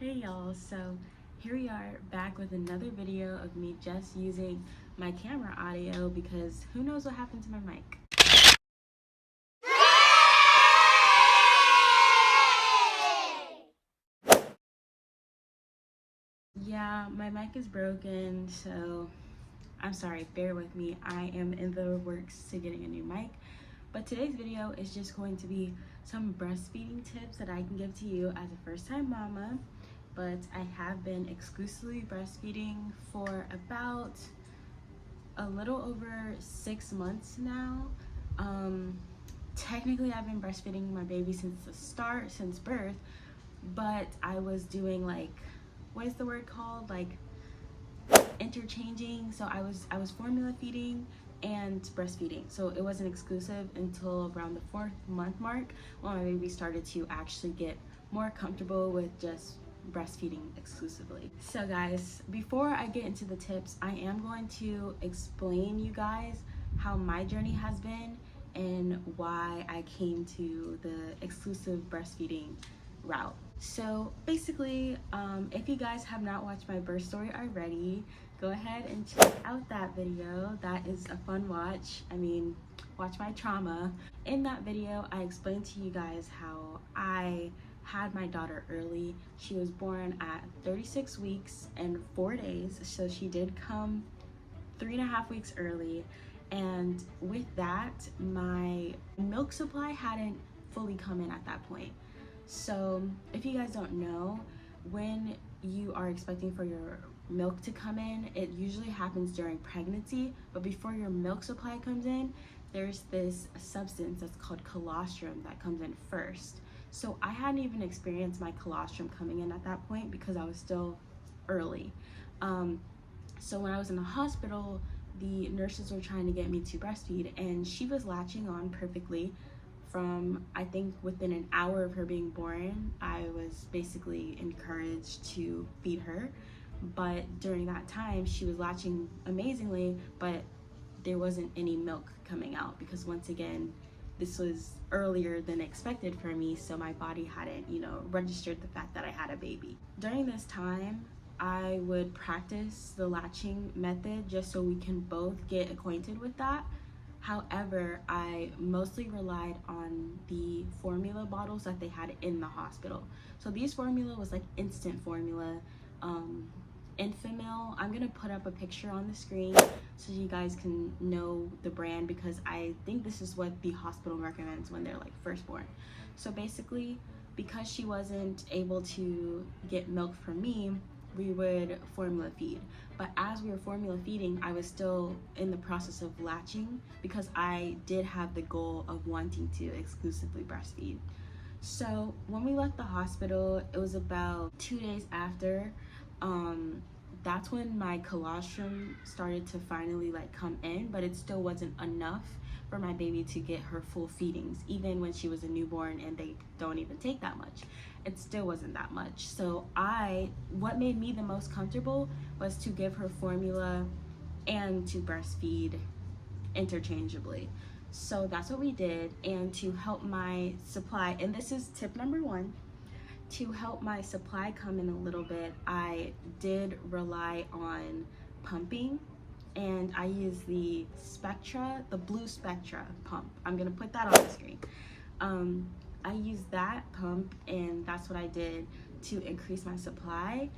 Hey y'all, so here we are back with another video of me just using my camera audio because who knows what happened to my mic. Yeah, my mic is broken, so I'm sorry, bear with me. I am in the works to getting a new mic. But today's video is just going to be some breastfeeding tips that I can give to you as a first-time mama. But I have been exclusively breastfeeding for about a little over 6 months now. Technically I've been breastfeeding my baby since birth, but I was doing what is the word called? Interchanging. So I was formula feeding and breastfeeding. So it wasn't exclusive until around the 4th month mark when my baby started to actually get more comfortable with just breastfeeding exclusively. So guys, before I get into the tips, I am going to explain you guys how my journey has been and why I came to the exclusive breastfeeding route. So basically, if you guys have not watched my birth story already, go ahead and check out that video. That is a fun watch. I mean, watch my trauma. In that video, I explained to you guys how I had my daughter early. She was born at 36 weeks and 4 days, so she did come 3.5 weeks early. And with that, my milk supply hadn't fully come in at that point. So if you guys don't know, when you are expecting for your milk to come in, it usually happens during pregnancy, but before your milk supply comes in, there's this substance that's called colostrum that comes in first. So I hadn't even experienced my colostrum coming in at that point because I was still early. So when I was in the hospital, the nurses were trying to get me to breastfeed, and she was latching on perfectly. From, I think, within an hour of her being born, I was basically encouraged to feed her. But during that time, she was latching amazingly, but there wasn't any milk coming out because, once again, this was earlier than expected for me, so my body hadn't, registered the fact that I had a baby. During this time, I would practice the latching method just so we can both get acquainted with that. However, I mostly relied on the formula bottles that they had in the hospital. So these formula was like instant formula, Infamil. I'm gonna put up a picture on the screen so you guys can know the brand, because I think this is what the hospital recommends when they're first born. So basically, because she wasn't able to get milk from me, we would formula feed. But as we were formula feeding, I was still in the process of latching because I did have the goal of wanting to exclusively breastfeed. So when we left the hospital, it was about 2 days after, that's when my colostrum started to finally come in, but it still wasn't enough for my baby to get her full feedings. Even when she was a newborn and they don't even take that much, it still wasn't that much. So what made me the most comfortable was to give her formula and to breastfeed interchangeably. So that's what we did. And to help my supply, and this is tip number 1, to help my supply come in a little bit, I did rely on pumping, and I use the blue Spectra pump. I'm gonna put that on the screen. I used that pump, and that's what I did to increase my supply,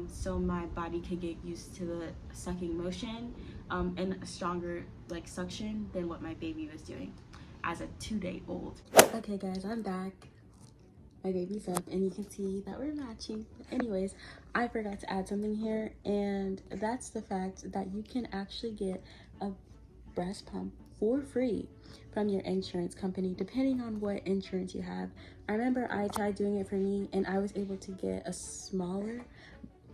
so my body could get used to the sucking motion, and a stronger suction than what my baby was doing as a 2-day-old. Okay guys, I'm back. My baby's up and you can see that we're matching. But anyways, I forgot to add something here, and that's the fact that you can actually get a breast pump for free from your insurance company, depending on what insurance you have. I remember I tried doing it for me, and I was able to get a smaller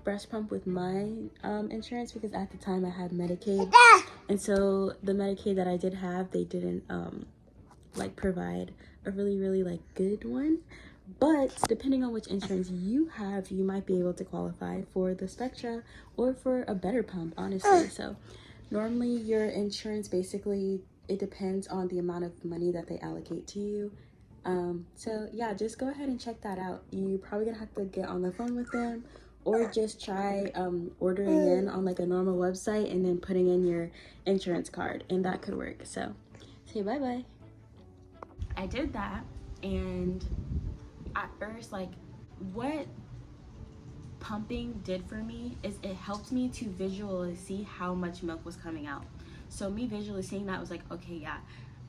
breast pump with my insurance because at the time I had Medicaid, and so the Medicaid that I did have, they didn't provide a really good one. But depending on which insurance you have, you might be able to qualify for the Spectra or for a better pump, honestly. So normally your insurance, basically, it depends on the amount of money that they allocate to you. So yeah, just go ahead and check that out. You're probably gonna have to get on the phone with them, or just try ordering in on like a normal website and then putting in your insurance card, and that could work. So say bye bye. I did that, and at first, like, what pumping did for me is it helped me to visually see how much milk was coming out. So me visually seeing that was like, okay, yeah,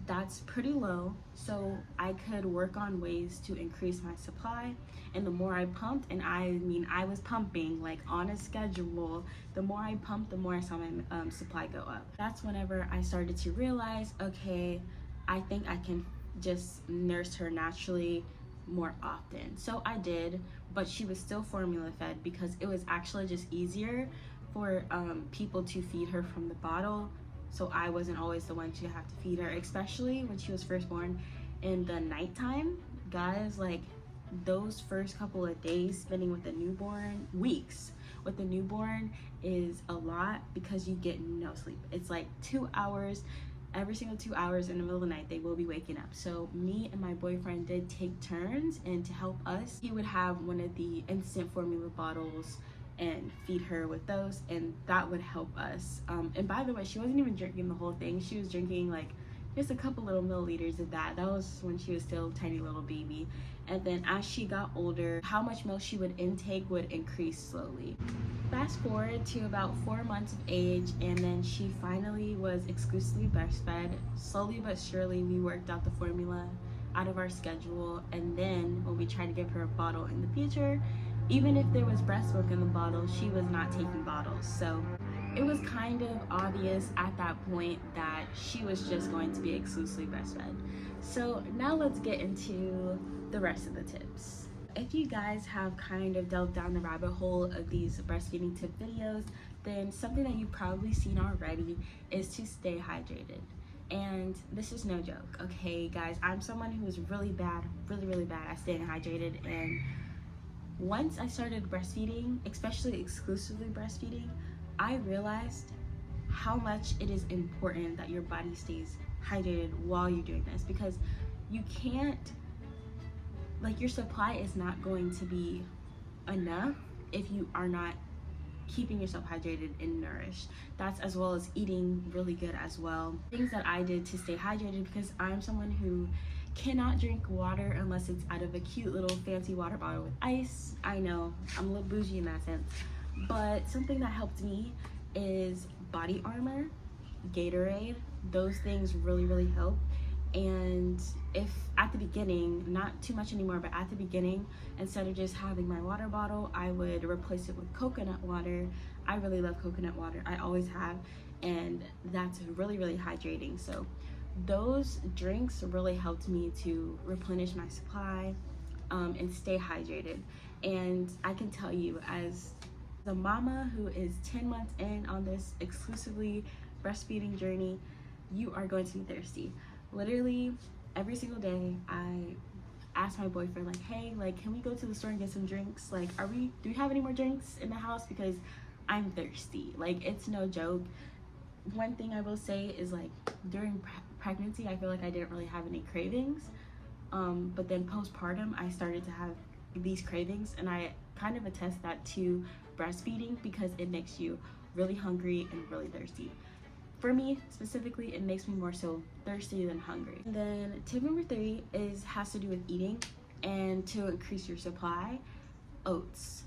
that's pretty low. So I could work on ways to increase my supply. And the more I pumped, and I mean, I was pumping like on a schedule, the more I pumped, the more I saw my supply go up. That's whenever I started to realize, okay, I think I can just nurse her naturally more often. So I did, but she was still formula fed because it was actually just easier for people to feed her from the bottle. So I wasn't always the one to have to feed her, especially when she was first born in the nighttime. Guys, like, those first couple of days spending with a newborn, weeks with a newborn, is a lot because you get no sleep. It's like 2 hours. Every single 2 hours in the middle of the night, they will be waking up. So me and my boyfriend did take turns, and to help us, he would have one of the instant formula bottles and feed her with those, and that would help us. And by the way, she wasn't even drinking the whole thing. She was drinking like just a couple little milliliters of that. That was when she was still a tiny little baby. And then as she got older, how much milk she would intake would increase slowly. Fast forward to about 4 months of age, and then she finally was exclusively breastfed. Slowly but surely, we worked out the formula out of our schedule, and then when we tried to give her a bottle in the future, even if there was breast milk in the bottle, she was not taking bottles. So it was kind of obvious at that point that she was just going to be exclusively breastfed. So now let's get into the rest of the tips. If you guys have kind of delved down the rabbit hole of these breastfeeding tip videos, then something that you've probably seen already is to stay hydrated. And this is no joke, okay guys? I'm someone who is really bad at staying hydrated, and once I started breastfeeding, especially exclusively breastfeeding, I realized how much it is important that your body stays hydrated while you're doing this, because you can't, like, your supply is not going to be enough if you are not keeping yourself hydrated and nourished. That's as well as eating really good as well. Things that I did to stay hydrated, because I'm someone who cannot drink water unless it's out of a cute little fancy water bottle with ice. I know, I'm a little bougie in that sense. But something that helped me is body armor, Gatorade. Those things really help. And if at the beginning, not too much anymore, but at the beginning, instead of just having my water bottle, I would replace it with coconut water. I really love coconut water. I always have, and that's really hydrating. So those drinks really helped me to replenish my supply and stay hydrated. And I can tell you, as the mama who is 10 months in on this exclusively breastfeeding journey, you are going to be thirsty. Literally every single day I ask my boyfriend, like, hey, like, can we go to the store and get some drinks? Like, do we have any more drinks in the house? Because I'm thirsty. Like, it's no joke. One thing I will say is, like, during pregnancy, I feel like I didn't really have any cravings, but then postpartum I started to have these cravings, and I kind of attest that to breastfeeding because it makes you really hungry and really thirsty. For me specifically, it makes me more so thirsty than hungry. And then tip number 3 has to do with eating, and to increase your supply, oats.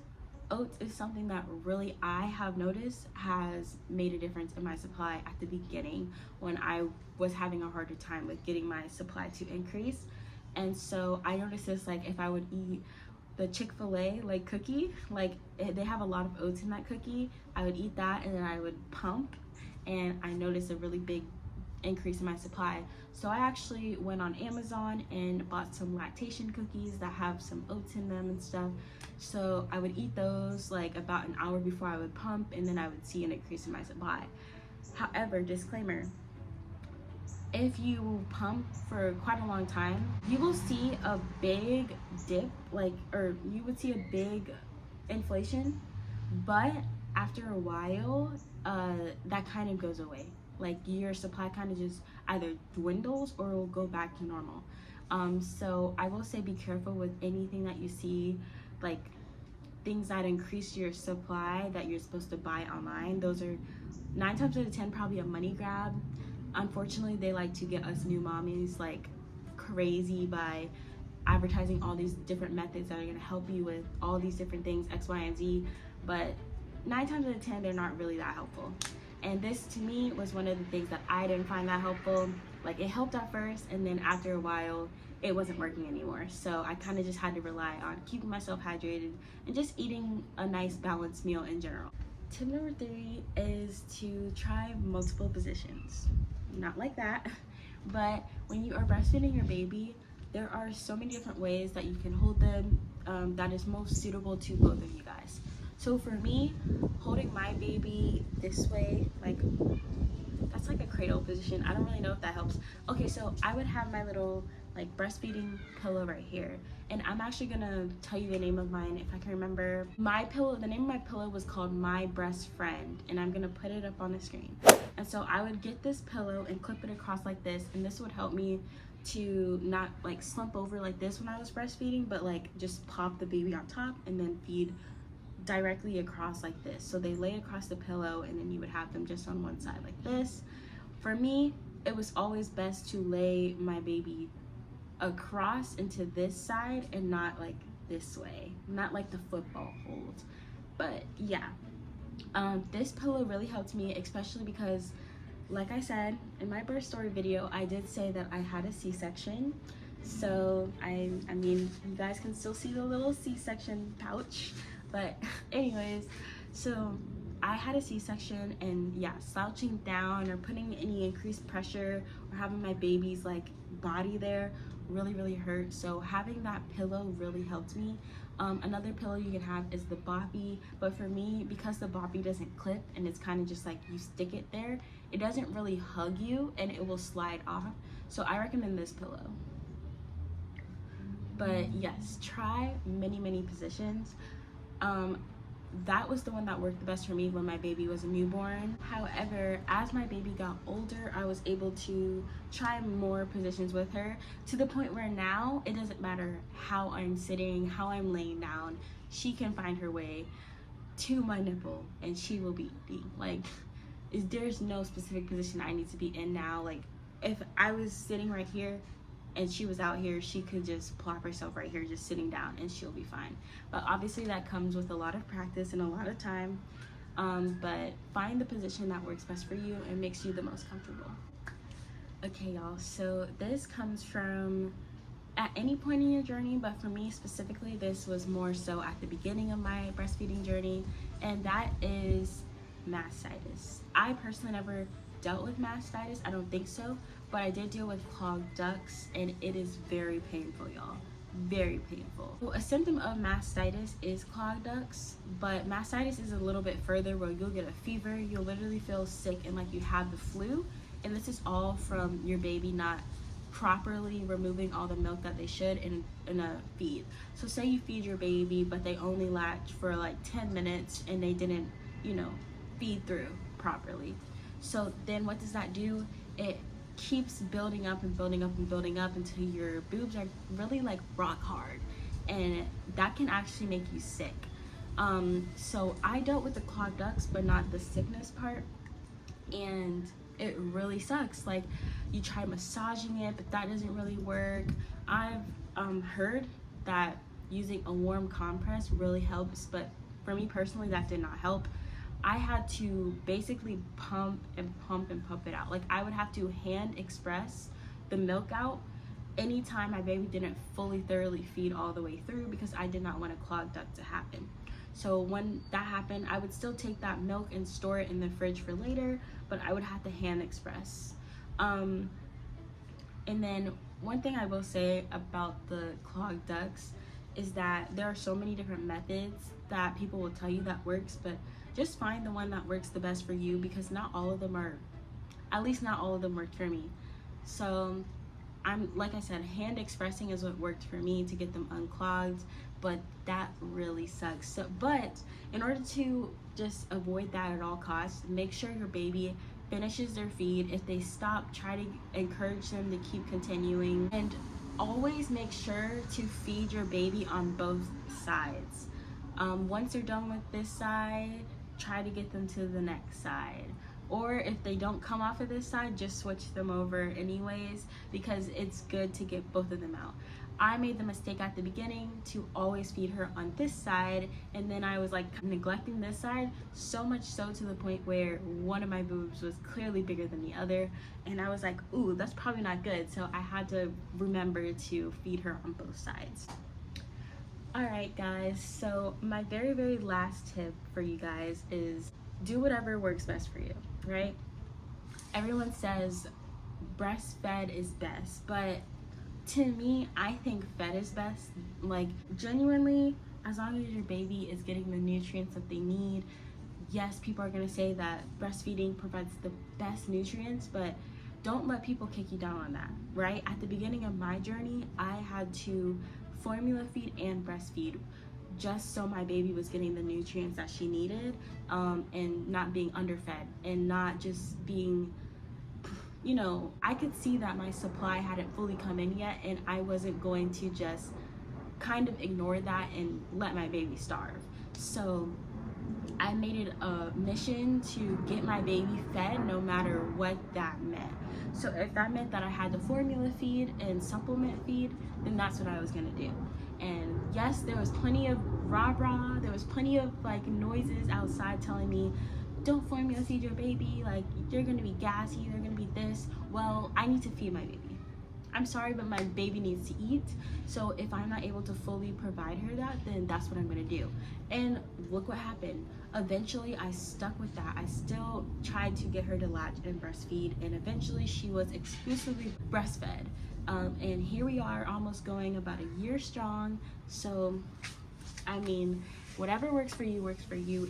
Oats is something that really I have noticed has made a difference in my supply at the beginning when I was having a harder time with getting my supply to increase. And so I noticed this, like, if I would eat the Chick-fil-A like cookie, like they have a lot of oats in that cookie, I would eat that and then I would pump, and I noticed a really big increase in my supply. So I actually went on Amazon and bought some lactation cookies that have some oats in them and stuff. So I would eat those like about an hour before I would pump, and then I would see an increase in my supply. However, disclaimer, if you pump for quite a long time, you will see a big dip, or you would see a big inflation, but after a while, that kind of goes away. Like, your supply kind of just either dwindles or will go back to normal. So I will say be careful with anything that you see, like things that increase your supply that you're supposed to buy online. Those are 9 times out of 10 probably a money grab. Unfortunately, they like to get us new mommies like crazy by advertising all these different methods that are going to help you with all these different things, X, Y, and Z, but 9 times out of 10 they're not really that helpful. And this to me was one of the things that I didn't find that helpful. Like, it helped at first, and then after a while it wasn't working anymore. So I kind of just had to rely on keeping myself hydrated and just eating a nice balanced meal in general. Tip number 3 is to try multiple positions. Not like that, but when you are breastfeeding your baby, there are so many different ways that you can hold them that is most suitable to both of you guys. So for me, holding my baby this way, like that's like a cradle position. I don't really know if that helps. Okay, so I would have my little like breastfeeding pillow right here, and I'm actually gonna tell you the name of mine if I can remember. My pillow, the name of my pillow was called My Breast Friend, and I'm gonna put it up on the screen. And so I would get this pillow and clip it across like this, and this would help me to not like slump over like this when I was breastfeeding, but like just pop the baby on top and then feed directly across like this. So they lay across the pillow, and then you would have them just on one side like this. For me, it was always best to lay my baby across into this side and not like this way, not like the football hold. But yeah, this pillow really helped me, especially because, like I said in my birth story video, I did say that I had a C-section. So I mean, you guys can still see the little C-section pouch, but anyways, so I had a C-section, and yeah, slouching down or putting any increased pressure or having my baby's like body there really hurt. So having that pillow really helped me. Another pillow you can have is the boppy, but for me, because the boppy doesn't clip and it's kind of just like you stick it there, it doesn't really hug you and it will slide off. So I recommend this pillow. But yes, try many positions. That was the one that worked the best for me when my baby was a newborn. However, as my baby got older, I was able to try more positions with her, to the point where now it doesn't matter how I'm sitting, how I'm laying down, she can find her way to my nipple and she will be eating. Like, there's no specific position I need to be in now. Like, if I was sitting right here and she was out here, she could just plop herself right here, just sitting down, and she'll be fine. But obviously that comes with a lot of practice and a lot of time. But find the position that works best for you and makes you the most comfortable. Okay, y'all, so this comes from at any point in your journey, but for me specifically, this was more so at the beginning of my breastfeeding journey, and that is mastitis. I personally never dealt with mastitis, I don't think so, but I did deal with clogged ducts, and it is very painful, y'all. Very painful. So a symptom of mastitis is clogged ducts, but mastitis is a little bit further, where you'll get a fever, you'll literally feel sick and like you have the flu, and this is all from your baby not properly removing all the milk that they should in a feed. So say you feed your baby, but they only latch for like 10 minutes and they didn't, feed through properly. So then what does that do? It keeps building up and building up and building up until your boobs are really like rock hard, and that can actually make you sick. So I dealt with the clogged ducts, but not the sickness part, and it really sucks. Like, you try massaging it, but that doesn't really work. I've heard that using a warm compress really helps, but for me personally, that did not help. I had to basically pump it out. Like, I would have to hand express the milk out anytime my baby didn't fully thoroughly feed all the way through, because I did not want a clogged duct to happen. So when that happened, I would still take that milk and store it in the fridge for later, but I would have to hand express. And then one thing I will say about the clogged ducts is that there are so many different methods that people will tell you that works, but just find the one that works the best for you, because not all of them worked for me. So like I said, hand expressing is what worked for me to get them unclogged, but that really sucks. So, but in order to just avoid that at all costs, make sure your baby finishes their feed. If they stop, try to encourage them to keep continuing. And always make sure to feed your baby on both sides. Once you're done with this side, try to get them to the next side. Or if they don't come off of this side, just switch them over anyways, because it's good to get both of them out. I made the mistake at the beginning to always feed her on this side, and then I was like neglecting this side, so much so to the point where one of my boobs was clearly bigger than the other, and I was like, ooh, that's probably not good. So I had to remember to feed her on both sides. Alright guys, so my very last tip for you guys is do whatever works best for you, right? Everyone says breastfed is best, but to me, I think fed is best. Like, genuinely, as long as your baby is getting the nutrients that they need. Yes, people are going to say that breastfeeding provides the best nutrients, but don't let people kick you down on that, right? At the beginning of my journey, I had to formula feed and breastfeed just so my baby was getting the nutrients that she needed, and not being underfed and not just being, you know, I could see that my supply hadn't fully come in yet, and I wasn't going to just kind of ignore that and let my baby starve. So I made it a mission to get my baby fed no matter what that meant. So if that meant that I had to formula feed and supplement feed, then that's what I was gonna do. And yes, there was plenty of rah-rah, there was plenty of like noises outside telling me, don't formula feed your baby, like you're gonna be gassy, they're gonna be this. Well, I need to feed my baby. I'm sorry, but my baby needs to eat. So if I'm not able to fully provide her that, then that's what I'm gonna do. And look what happened. Eventually I stuck with that. I still tried to get her to latch and breastfeed, and eventually she was exclusively breastfed. And here we are, almost going about a year strong. So I mean, whatever works for you,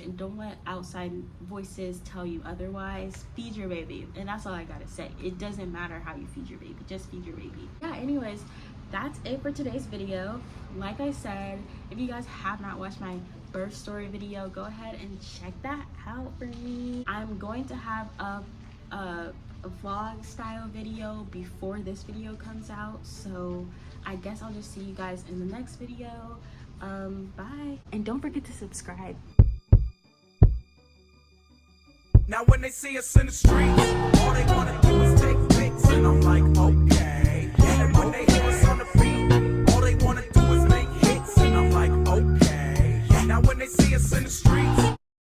and don't let outside voices tell you otherwise. Feed your baby, and that's all I gotta say. It doesn't matter how you feed your baby, just feed your baby. Yeah, anyways, that's it for today's video. Like I said, if you guys have not watched my birth story video, go ahead and check that out for me. I'm going to have a vlog style video before this video comes out, so I guess I'll just see you guys in the next video. Bye. And don't forget to subscribe. Now when they see us in the streets, all they wanna do is take pics, and I'm like, okay. And when they hear us on the beat, all they wanna do is make hits, and I'm like, okay. Now when they see us in the streets,